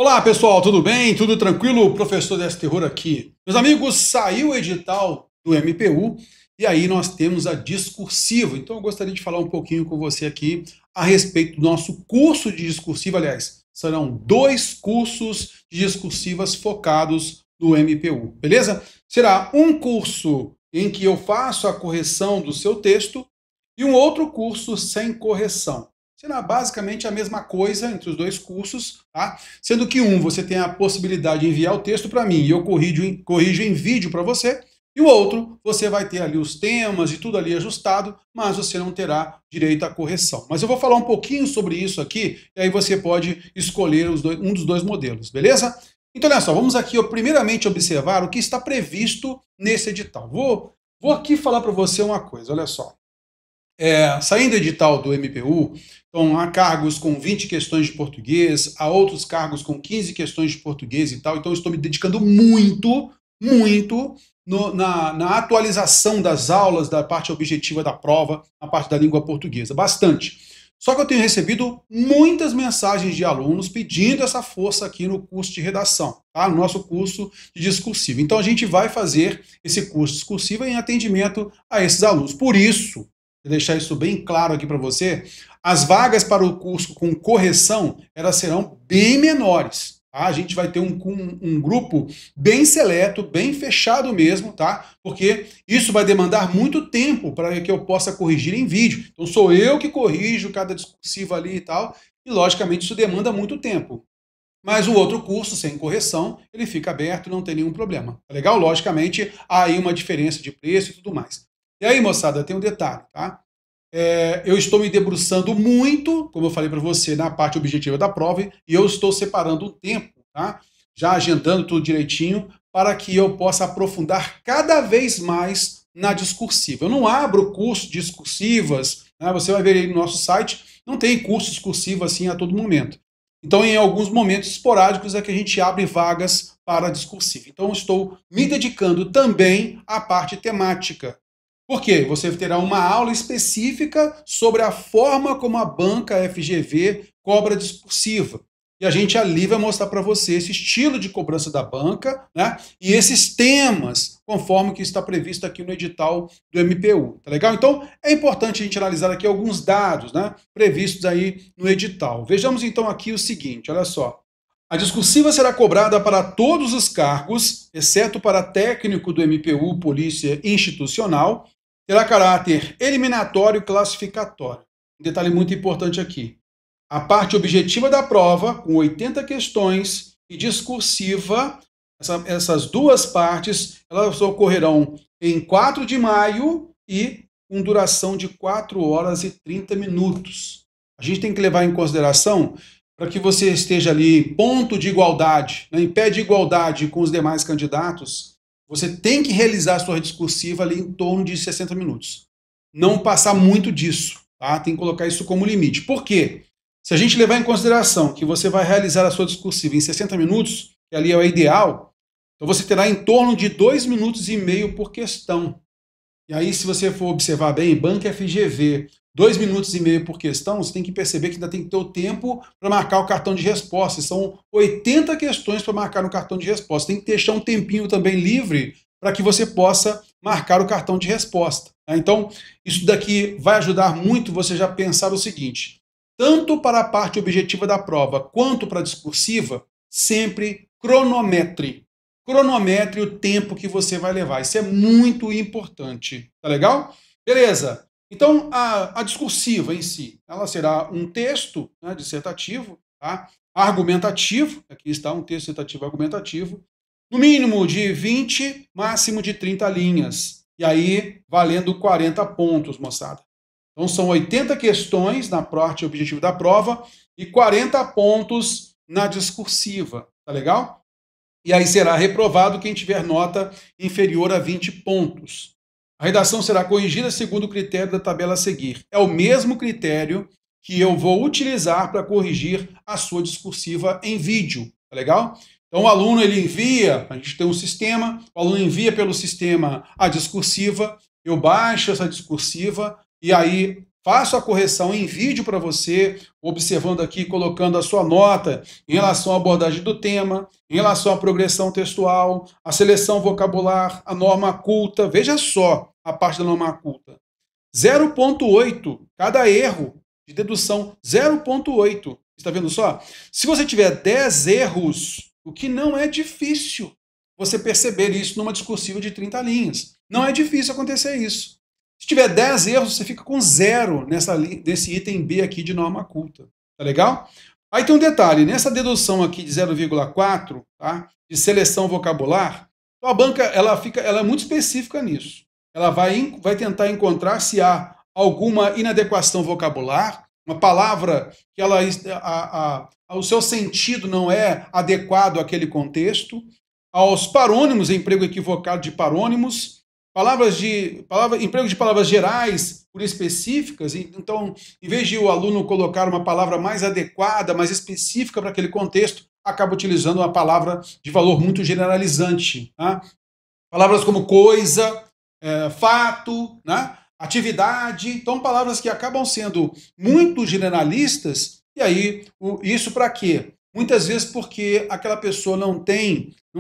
Olá pessoal, tudo bem? Tudo tranquilo? O professor Décio Terror aqui. Meus amigos, saiu o edital do MPU e aí nós temos a discursiva. Então eu gostaria de falar um pouquinho com você aqui a respeito do nosso curso de discursiva. Aliás, serão 2 cursos de discursivas focados no MPU, beleza? Será um curso em que eu faço a correção do seu texto e um outro curso sem correção. Será basicamente a mesma coisa entre os 2 cursos, tá? Sendo que você tem a possibilidade de enviar o texto para mim e eu corrijo em vídeo para você, e o outro você vai ter ali os temas e tudo ali ajustado, mas você não terá direito à correção. Mas eu vou falar um pouquinho sobre isso aqui, e aí você pode escolher um dos 2 modelos, beleza? Então, olha só, vamos aqui primeiramente observar o que está previsto nesse edital. Vou aqui falar para você uma coisa, olha só. Saindo do edital do MPU, então há cargos com 20 questões de português, há outros cargos com 15 questões de português e tal, então eu estou me dedicando muito na atualização das aulas, da parte objetiva da prova, na parte da língua portuguesa, bastante. Só que eu tenho recebido muitas mensagens de alunos pedindo essa força aqui no curso de redação, tá? No nosso curso de discursiva. Então a gente vai fazer esse curso de discursiva em atendimento a esses alunos. Por isso, vou deixar isso bem claro aqui para você, as vagas para o curso com correção, elas serão bem menores. Tá? A gente vai ter um grupo bem seleto, bem fechado mesmo, tá? Porque isso vai demandar muito tempo para que eu possa corrigir em vídeo. Então sou eu que corrijo cada discursiva ali e tal, e logicamente isso demanda muito tempo. Mas o outro curso, sem correção, ele fica aberto, não tem nenhum problema. Tá legal? Logicamente, há aí uma diferença de preço e tudo mais. E aí, moçada, tem um detalhe, tá? Eu estou me debruçando muito, como eu falei para você, na parte objetiva da prova, e eu estou separando um tempo, tá? Já agendando tudo direitinho, para que eu possa aprofundar cada vez mais na discursiva. Eu não abro curso de discursivas, né? Você vai ver aí no nosso site, não tem curso discursivo assim a todo momento. Então, em alguns momentos esporádicos é que a gente abre vagas para discursiva. Então, eu estou me dedicando também à parte temática. Por quê? Você terá uma aula específica sobre a forma como a banca FGV cobra discursiva. E a gente ali vai mostrar para você esse estilo de cobrança da banca, né? E esses temas, conforme que está previsto aqui no edital do MPU. Tá legal? Então, é importante a gente analisar aqui alguns dados, né, previstos aí no edital. Vejamos então aqui o seguinte, olha só. A discursiva será cobrada para todos os cargos, exceto para técnico do MPU Polícia Institucional, terá caráter eliminatório e classificatório. Um detalhe muito importante aqui. A parte objetiva da prova, com 80 questões, e discursiva, essas 2 partes, elas ocorrerão em 4 de maio e com duração de 4 horas e 30 minutos. A gente tem que levar em consideração para que você esteja ali em ponto de igualdade, né, em pé de igualdade com os demais candidatos. Você tem que realizar a sua discursiva ali em torno de 60 minutos. Não passar muito disso, tá? Tem que colocar isso como limite. Por quê? Se a gente levar em consideração que você vai realizar a sua discursiva em 60 minutos, que ali é o ideal, então você terá em torno de 2,5 minutos por questão. E aí, se você for observar bem, banca FGV, 2,5 minutos por questão, você tem que perceber que ainda tem que ter o tempo para marcar o cartão de resposta. São 80 questões para marcar no cartão de resposta. Tem que deixar um tempinho também livre para que você possa marcar o cartão de resposta. Então, isso daqui vai ajudar muito você já pensar o seguinte, tanto para a parte objetiva da prova quanto para a discursiva, sempre cronometre. Cronometre o tempo que você vai levar. Isso é muito importante. Tá legal? Beleza. Então, a discursiva em si, ela será um texto, né, dissertativo, tá? Argumentativo, aqui está um texto dissertativo argumentativo, no mínimo de 20, máximo de 30 linhas. E aí, valendo 40 pontos, moçada. Então, são 80 questões na parte objetiva da prova e 40 pontos na discursiva. Tá legal? E aí será reprovado quem tiver nota inferior a 20 pontos. A redação será corrigida segundo o critério da tabela a seguir. É o mesmo critério que eu vou utilizar para corrigir a sua discursiva em vídeo. Tá legal? Então o aluno ele envia, a gente tem um sistema, o aluno envia pelo sistema a discursiva, eu baixo essa discursiva e aí faço a correção em vídeo para você, observando aqui, colocando a sua nota em relação à abordagem do tema, em relação à progressão textual, a seleção vocabular, a norma culta. Veja só a parte da norma culta. 0,8, cada erro de dedução, 0,8. Está vendo só? Se você tiver 10 erros, o que não é difícil você perceber isso numa discursiva de 30 linhas. Não é difícil acontecer isso. Se tiver 10 erros, você fica com 0 nesse item B aqui de norma culta. Tá legal? Aí tem um detalhe, nessa dedução aqui de 0,4, tá, de seleção vocabular, a banca ela é muito específica nisso. Ela vai tentar encontrar se há alguma inadequação vocabular, uma palavra que o seu sentido não é adequado àquele contexto, aos parônimos, emprego equivocado de parônimos, emprego de palavras gerais por específicas. Então, em vez de o aluno colocar uma palavra mais adequada, mais específica para aquele contexto, acaba utilizando uma palavra de valor muito generalizante. Tá? Palavras como coisa, fato, né? Atividade, então palavras que acabam sendo muito generalistas, e aí isso para quê? Muitas vezes porque aquela pessoa não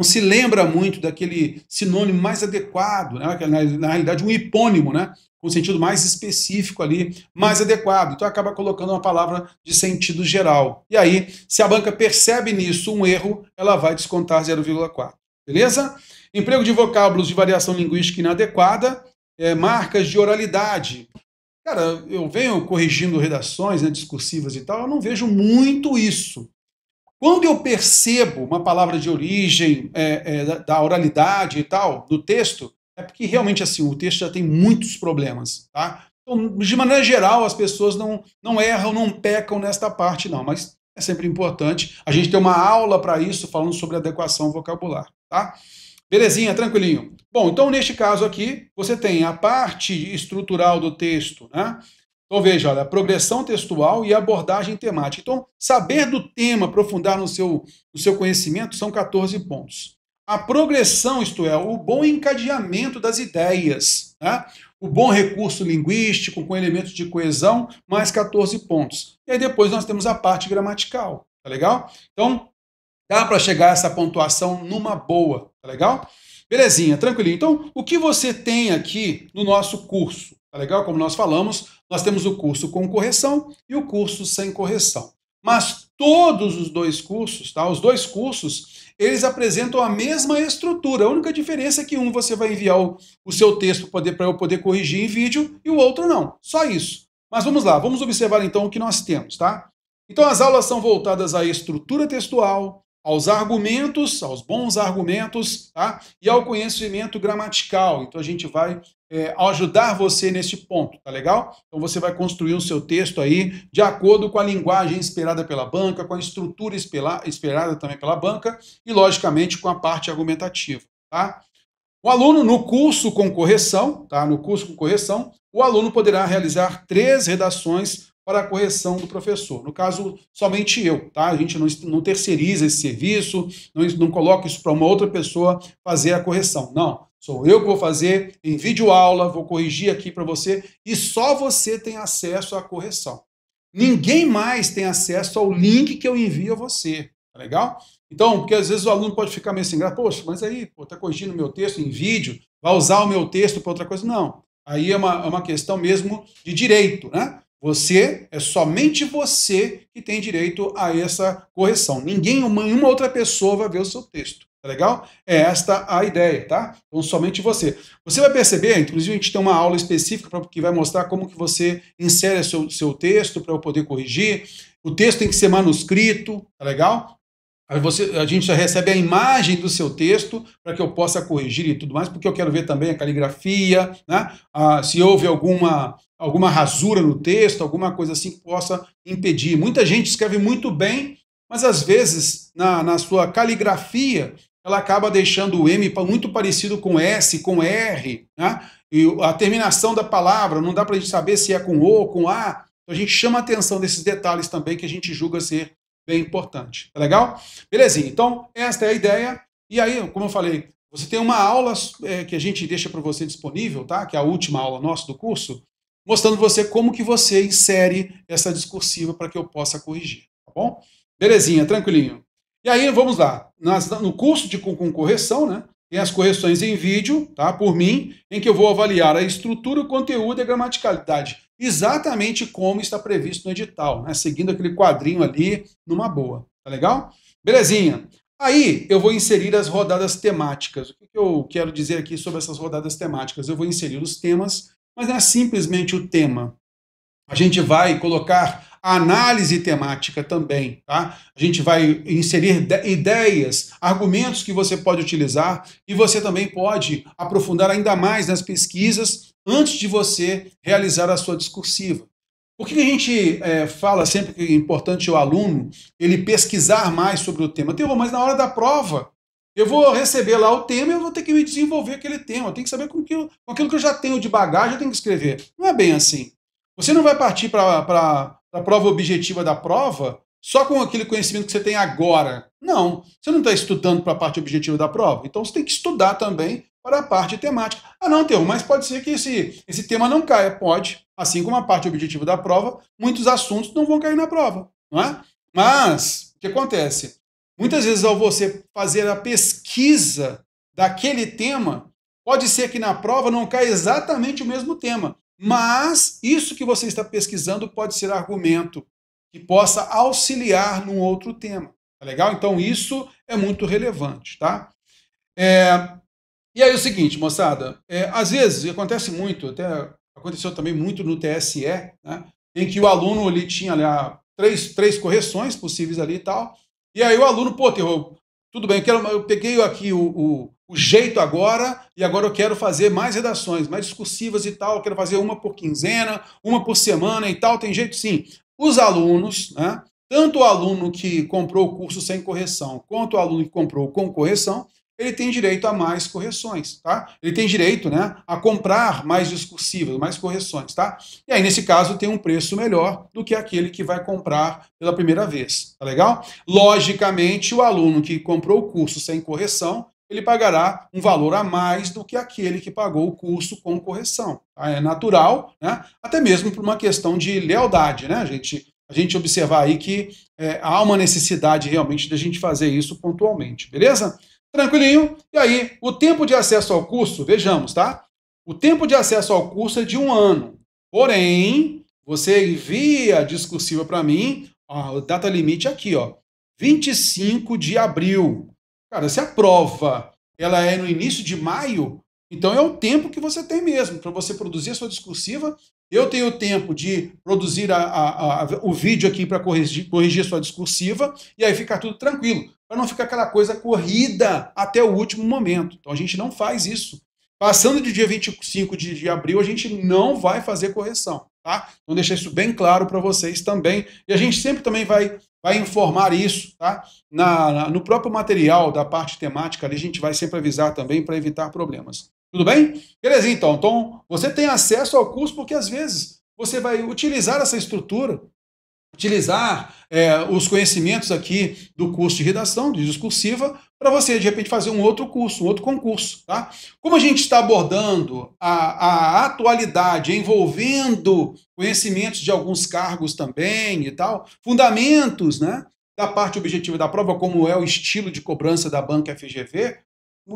se lembra muito daquele sinônimo mais adequado, né? Na realidade um hipônimo, né? Com sentido mais específico ali, mais adequado. Então acaba colocando uma palavra de sentido geral. E aí, se a banca percebe nisso um erro, ela vai descontar 0,4. Beleza? Emprego de vocábulos de variação linguística inadequada, marcas de oralidade. Cara, eu venho corrigindo redações, né, discursivas e tal, eu não vejo muito isso. Quando eu percebo uma palavra de origem da oralidade e tal, do texto, é porque realmente assim, o texto já tem muitos problemas. Tá? Então, de maneira geral, as pessoas não erram, não pecam nesta parte, não, mas é sempre importante a gente ter uma aula para isso, falando sobre adequação vocabular. Tá? Belezinha, tranquilinho. Bom, então neste caso aqui, você tem a parte estrutural do texto, né? Então veja, olha, a progressão textual e a abordagem temática. Então, saber do tema, aprofundar no seu conhecimento, são 14 pontos. A progressão, isto é, o bom encadeamento das ideias, né? O bom recurso linguístico com elementos de coesão, mais 14 pontos. E aí depois nós temos a parte gramatical, tá legal? Então, dá para chegar a essa pontuação numa boa, tá legal? Belezinha, tranquilinho. Então, o que você tem aqui no nosso curso? Tá legal? Como nós falamos, nós temos o curso com correção e o curso sem correção. Mas todos os dois cursos, tá? Os dois cursos, eles apresentam a mesma estrutura. A única diferença é que um você vai enviar o seu texto para eu poder corrigir em vídeo e o outro não. Só isso. Mas vamos lá, vamos observar então o que nós temos, tá? Então as aulas são voltadas à estrutura textual, aos argumentos, aos bons argumentos, tá? E ao conhecimento gramatical. Então a gente vai ajudar você nesse ponto, tá legal? Então você vai construir o seu texto aí de acordo com a linguagem esperada pela banca, com a estrutura esperada também pela banca e, logicamente, com a parte argumentativa, tá? O aluno, no curso com correção, tá? No curso com correção, o aluno poderá realizar 3 redações para a correção do professor. No caso, somente eu, tá? A gente não terceiriza esse serviço, não coloca isso para uma outra pessoa fazer a correção. Não, sou eu que vou fazer em videoaula, vou corrigir aqui para você e só você tem acesso à correção. Ninguém mais tem acesso ao link que eu envio a você, tá legal? Então, porque às vezes o aluno pode ficar meio assim, poxa, mas aí, tá corrigindo o meu texto em vídeo, vai usar o meu texto para outra coisa? Não, aí é uma questão mesmo de direito, né? Somente você que tem direito a essa correção. Nenhuma outra pessoa vai ver o seu texto. Tá legal? É esta a ideia, tá? Então, somente você. Você vai perceber, inclusive a gente tem uma aula específica que vai mostrar como que você insere seu texto para eu poder corrigir. O texto tem que ser manuscrito, tá legal? A gente já recebe a imagem do seu texto para que eu possa corrigir e tudo mais, porque eu quero ver também a caligrafia, né? Se houve alguma rasura no texto, alguma coisa assim que possa impedir. Muita gente escreve muito bem, mas às vezes na sua caligrafia ela acaba deixando o M muito parecido com S, com R, né? E a terminação da palavra não dá para a gente saber se é com O, com A. Então a gente chama a atenção desses detalhes também que a gente julga ser bem importante. Tá legal? Belezinha. Então, esta é a ideia. E aí, como eu falei, você tem uma aula que a gente deixa para você disponível, tá? Que é a última aula nossa do curso, mostrando você como que você insere essa discursiva para que eu possa corrigir, tá bom? Belezinha, tranquilinho. E aí, vamos lá. No curso com correção, né? Tem as correções em vídeo, tá? Por mim, em que eu vou avaliar a estrutura, o conteúdo e a gramaticalidade. Exatamente como está previsto no edital, né? Seguindo aquele quadrinho ali, numa boa. Tá legal? Belezinha. Aí, eu vou inserir as rodadas temáticas. O que eu quero dizer aqui sobre essas rodadas temáticas? Eu vou inserir os temas, mas não é simplesmente o tema. A gente vai colocar a análise temática também, tá? A gente vai inserir ideias, argumentos que você pode utilizar e você também pode aprofundar ainda mais nas pesquisas antes de você realizar a sua discursiva. Por que a gente fala sempre que é importante o aluno ele pesquisar mais sobre o tema? Mas na hora da prova, eu vou receber lá o tema e eu vou ter que me desenvolver aquele tema. Eu tenho que saber com aquilo que eu já tenho de bagagem, eu tenho que escrever. Não é bem assim. Você não vai partir para a prova objetiva da prova só com aquele conhecimento que você tem agora. Não. Você não está estudando para a parte objetiva da prova. Então você tem que estudar também para a parte temática. Ah, não, Teo, mas pode ser que esse tema não caia. Pode. Assim como a parte objetiva da prova, muitos assuntos não vão cair na prova, não é? Mas, o que acontece? Muitas vezes, ao você fazer a pesquisa daquele tema, pode ser que na prova não caia exatamente o mesmo tema, mas isso que você está pesquisando pode ser argumento que possa auxiliar num outro tema. Tá legal? Então, isso é muito relevante, tá? E aí, o seguinte, moçada, às vezes, acontece muito, até aconteceu também muito no TSE, né, em que o aluno ele tinha ali, três correções possíveis ali e tal, e aí o aluno, pô, tudo bem, eu peguei aqui o jeito agora, e agora eu quero fazer mais redações, mais discursivas e tal, eu quero fazer uma por quinzena, uma por semana e tal, tem jeito sim. Os alunos, né, tanto o aluno que comprou o curso sem correção, quanto o aluno que comprou com correção, ele tem direito a mais correções, tá? Ele tem direito, né, a comprar mais discursivas, mais correções, tá? E aí, nesse caso, tem um preço melhor do que aquele que vai comprar pela primeira vez, tá legal? Logicamente, o aluno que comprou o curso sem correção, ele pagará um valor a mais do que aquele que pagou o curso com correção. Tá? É natural, né? Até mesmo por uma questão de lealdade, né, a gente observar aí que há uma necessidade realmente de a gente fazer isso pontualmente, beleza? Tranquilinho. E aí, o tempo de acesso ao curso, vejamos, tá? O tempo de acesso ao curso é de 1 ano. Porém, você envia a discursiva para mim, o data limite aqui, ó, 25 de abril. Cara, se a prova ela é no início de maio, então é o tempo que você tem mesmo para você produzir a sua discursiva. Eu tenho tempo de produzir o vídeo aqui para corrigir a sua discursiva e aí ficar tudo tranquilo, para não ficar aquela coisa corrida até o último momento. Então a gente não faz isso. Passando de dia 25 de abril, a gente não vai fazer correção, tá? Então deixar isso bem claro para vocês também. E a gente sempre também vai informar isso, tá? No próprio material da parte temática ali, a gente vai sempre avisar também para evitar problemas. Tudo bem? Beleza, então. Então, você tem acesso ao curso porque, às vezes, você vai utilizar essa estrutura, utilizar os conhecimentos aqui do curso de redação, de discursiva, para você, de repente, fazer um outro curso, um outro concurso. Tá? Como a gente está abordando a atualidade, envolvendo conhecimentos de alguns cargos também e tal, fundamentos, né, da parte objetiva da prova, como é o estilo de cobrança da banca FGV,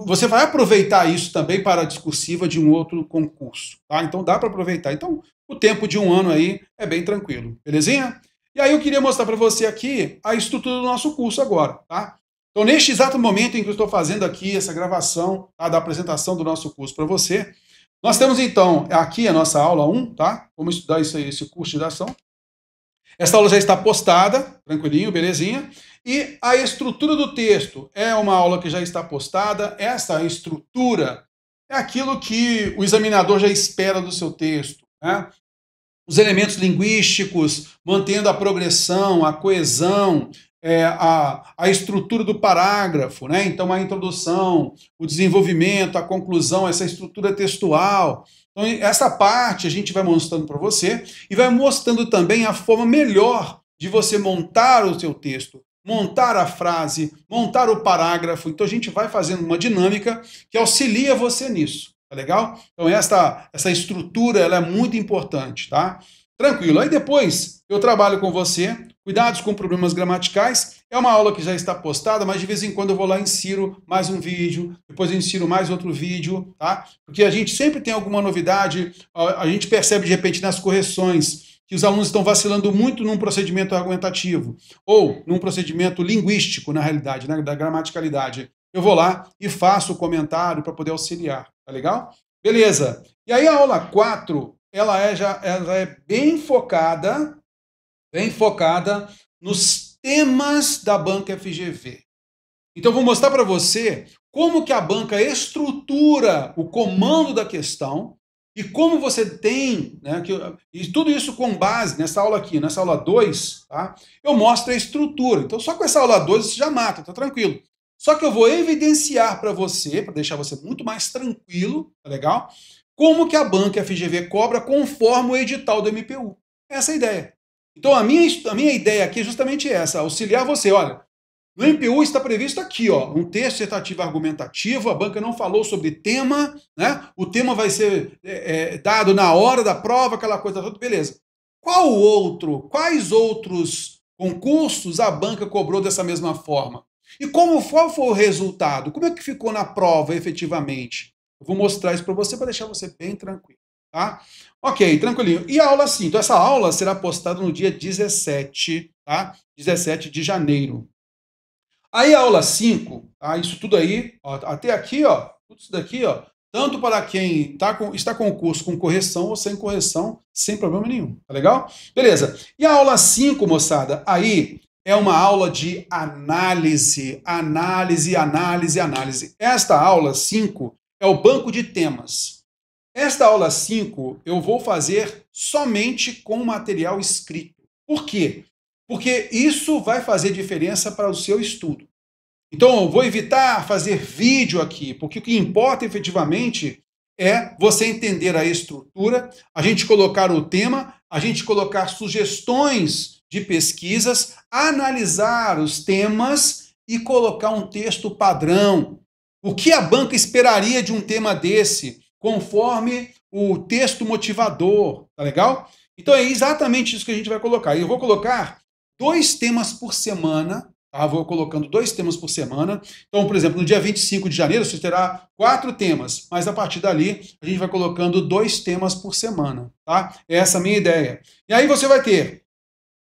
você vai aproveitar isso também para a discursiva de um outro concurso. Tá? Então dá para aproveitar. Então o tempo de 1 ano aí é bem tranquilo. Belezinha? E aí eu queria mostrar para você aqui a estrutura do nosso curso agora. Tá? Então neste exato momento em que eu estou fazendo aqui essa gravação, tá, da apresentação do nosso curso para você, nós temos então aqui a nossa aula 1, tá? Como estudar esse curso de redação. Essa aula já está postada, tranquilinho, belezinha. E a estrutura do texto é uma aula que já está postada. Essa estrutura é aquilo que o examinador já espera do seu texto, né? Os elementos linguísticos, mantendo a progressão, a coesão, a estrutura do parágrafo, né? Então a introdução, o desenvolvimento, a conclusão, essa estrutura textual. Então, essa parte a gente vai mostrando para você e vai mostrando também a forma melhor de você montar o seu texto, montar a frase, montar o parágrafo. Então, a gente vai fazendo uma dinâmica que auxilia você nisso. tá legal? Então essa estrutura ela é muito importante, tá? Tranquilo. Aí depois eu trabalho com você, cuidados com problemas gramaticais. É uma aula que já está postada, mas de vez em quando eu vou lá e insiro mais um vídeo, depois eu insiro mais outro vídeo, tá? Porque a gente sempre tem alguma novidade, a gente percebe de repente nas correções que os alunos estão vacilando muito num procedimento argumentativo, ou num procedimento linguístico, na realidade, né, da gramaticalidade. Eu vou lá e faço o comentário para poder auxiliar, tá legal? Beleza. E aí a aula 4, ela é bem focada nos temas da banca FGV. Então, eu vou mostrar para você como que a banca estrutura o comando da questão e como você tem, né, e tudo isso com base nessa aula aqui, nessa aula 2, tá? Eu mostro a estrutura. Então, só com essa aula 2 você já mata, tá tranquilo. Só que eu vou evidenciar para você, para deixar você muito mais tranquilo, tá legal? Como que a banca FGV cobra conforme o edital do MPU. Essa é a ideia. Então, a minha ideia aqui é justamente essa, auxiliar você. Olha, no MPU está previsto aqui, ó, um texto dissertativo argumentativo, a banca não falou sobre tema, né? O tema vai ser dado na hora da prova, aquela coisa toda, beleza. Quais outros concursos a banca cobrou dessa mesma forma? E qual foi o resultado? Como é que ficou na prova, efetivamente? Eu vou mostrar isso para você, para deixar você bem tranquilo, tá? Ok, tranquilinho. E a aula 5? Então, essa aula será postada no dia 17, tá? 17 de janeiro. Aí a aula 5, tá? Isso tudo aí, ó, até aqui, ó, tudo isso daqui, ó, tanto para quem está com o curso com correção ou sem correção, sem problema nenhum, tá legal? Beleza. E a aula 5, moçada, aí é uma aula de análise. Esta aula 5 é o banco de temas. Esta aula 5 eu vou fazer somente com material escrito. Por quê? Porque isso vai fazer diferença para o seu estudo. Então, eu vou evitar fazer vídeo aqui, porque o que importa efetivamente é você entender a estrutura, a gente colocar o tema, a gente colocar sugestões de pesquisas, analisar os temas e colocar um texto padrão. O que a banca esperaria de um tema desse, conforme o texto motivador, tá legal? Então é exatamente isso que a gente vai colocar. Eu vou colocar 2 temas por semana, tá? Vou colocando 2 temas por semana. Então, por exemplo, no dia 25 de janeiro, você terá 4 temas, mas a partir dali, a gente vai colocando 2 temas por semana, tá? Essa é a minha ideia. E aí você vai ter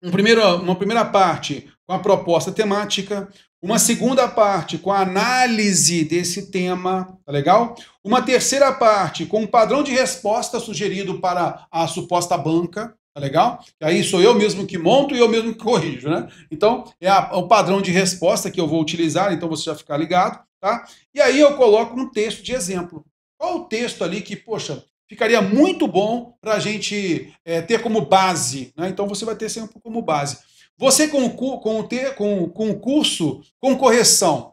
uma primeira parte com a proposta temática, uma segunda parte com a análise desse tema, tá legal? Uma terceira parte com um padrão de resposta sugerido para a suposta banca, tá legal? E aí sou eu mesmo que monto e eu mesmo que corrijo, né? Então, é o padrão de resposta que eu vou utilizar, então você já ficar ligado, tá? E aí eu coloco um texto de exemplo. Qual o texto ali que, poxa, ficaria muito bom para a gente ter como base, né? Então você vai ter sempre como base. Você com o curso, com correção,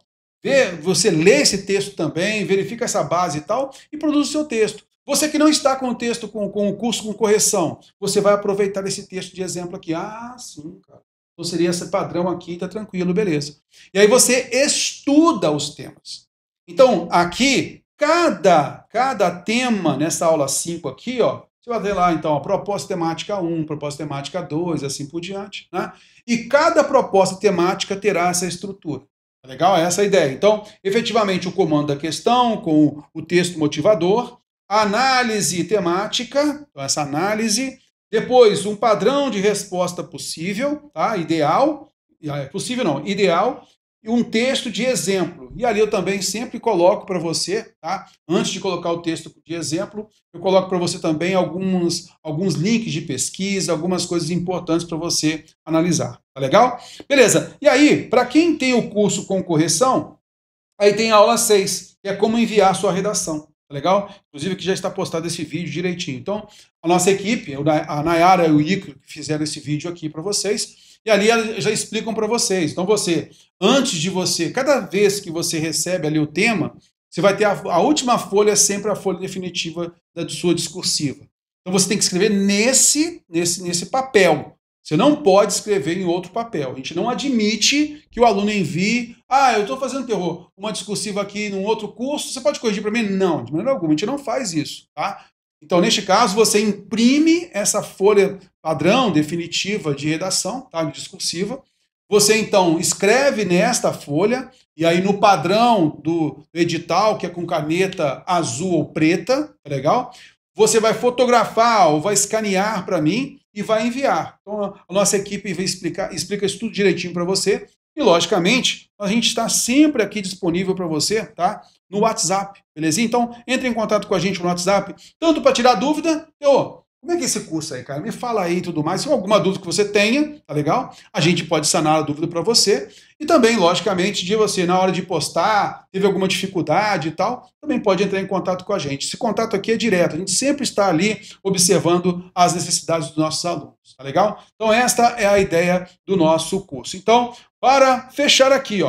você lê esse texto também, verifica essa base e tal, e produz o seu texto. Você que não está com o texto, com o curso com correção, você vai aproveitar esse texto de exemplo aqui. Ah, sim, cara. Então seria esse padrão aqui, tá tranquilo, beleza. E aí você estuda os temas. Então, aqui, cada tema nessa aula 5 aqui, ó, você vai ver lá, então, a proposta temática 1, proposta temática 2, assim por diante, né? E cada proposta temática terá essa estrutura. Tá legal? Essa é a ideia. Então, efetivamente, o comando da questão com o texto motivador, a análise temática, então essa análise, depois um padrão de resposta possível, tá? Ideal, possível não, ideal, e um texto de exemplo. E ali eu também sempre coloco para você, tá? Antes de colocar o texto de exemplo, eu coloco para você também alguns links de pesquisa, algumas coisas importantes para você analisar. Tá legal? Beleza. E aí, para quem tem o curso com correção, aí tem a aula 6, que é como enviar a sua redação. Tá legal? Inclusive que já está postado esse vídeo direitinho. Então, a nossa equipe, a Nayara e o Icaro, que fizeram esse vídeo aqui para vocês, e ali já explicam para vocês. Então cada vez que você recebe ali o tema, você vai ter a última folha, sempre a folha definitiva da sua discursiva. Então você tem que escrever nesse papel. Você não pode escrever em outro papel. A gente não admite que o aluno envie, eu estou fazendo terror, uma discursiva aqui num outro curso, você pode corrigir para mim? Não, de maneira alguma, a gente não faz isso, tá? Então, neste caso, você imprime essa folha padrão definitiva de redação, tá? Discursiva. Você, então, escreve nesta folha, e aí no padrão do edital, que é com caneta azul ou preta, tá legal? Você vai fotografar ou vai escanear para mim e vai enviar. Então, a nossa equipe vai explica isso tudo direitinho para você. E, logicamente, a gente está sempre aqui disponível para você, tá? No WhatsApp, beleza? Então, entre em contato com a gente no WhatsApp, tanto para tirar dúvida, como é que é esse curso aí, cara? Me fala aí e tudo mais. Se alguma dúvida que você tenha, tá legal? A gente pode sanar a dúvida para você. E também, logicamente, de você, na hora de postar, teve alguma dificuldade e tal, também pode entrar em contato com a gente. Esse contato aqui é direto, a gente sempre está ali observando as necessidades dos nossos alunos, tá legal? Então, esta é a ideia do nosso curso. Então, para fechar aqui,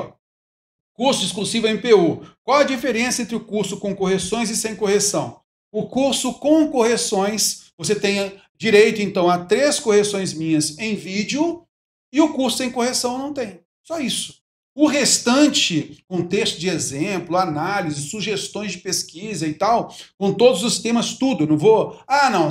curso exclusivo MPU. Qual a diferença entre o curso com correções e sem correção? O curso com correções, você tem direito, então, a 3 correções minhas em vídeo, e o curso sem correção não tem. Só isso. O restante, com texto de exemplo, análise, sugestões de pesquisa e tal, com todos os temas, tudo. Não vou,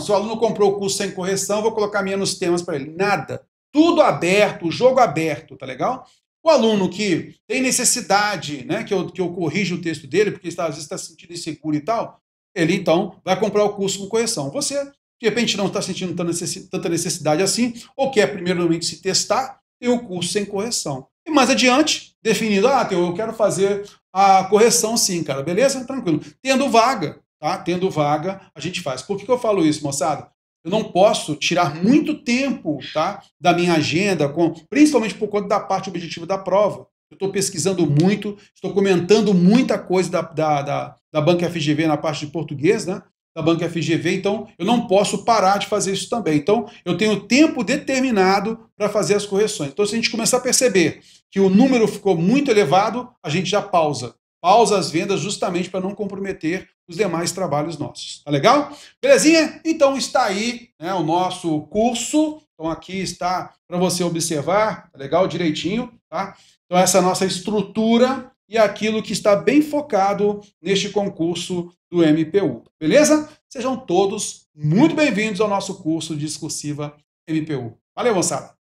se o aluno comprou o curso sem correção, vou colocar menos temas para ele. Nada. Tudo aberto, o jogo aberto, tá legal? O aluno que tem necessidade, né, que eu corrija o texto dele, porque às vezes está se sentindo inseguro e tal, ele então vai comprar o curso com correção. Você, de repente, não está sentindo tanta necessidade assim, ou quer primeiramente se testar, tem o curso sem correção. E mais adiante, definido, eu quero fazer a correção sim, cara, beleza? Tranquilo. Tendo vaga, tá? Tendo vaga, a gente faz. Por que eu falo isso, moçada? Eu não posso tirar muito tempo, tá, da minha agenda, principalmente por conta da parte objetiva da prova. Eu estou pesquisando muito, estou comentando muita coisa da Banca FGV na parte de português, né? Da Banca FGV, então eu não posso parar de fazer isso também. Então, eu tenho tempo determinado para fazer as correções. Então, se a gente começar a perceber que o número ficou muito elevado, a gente já pausa. Pausa as vendas justamente para não comprometer os demais trabalhos nossos. Tá legal? Belezinha? Então está aí, né, o nosso curso. Então aqui está para você observar, tá legal? Direitinho, tá? Então essa é a nossa estrutura e aquilo que está bem focado neste concurso do MPU. Beleza? Sejam todos muito bem-vindos ao nosso curso de discursiva MPU. Valeu, moçada!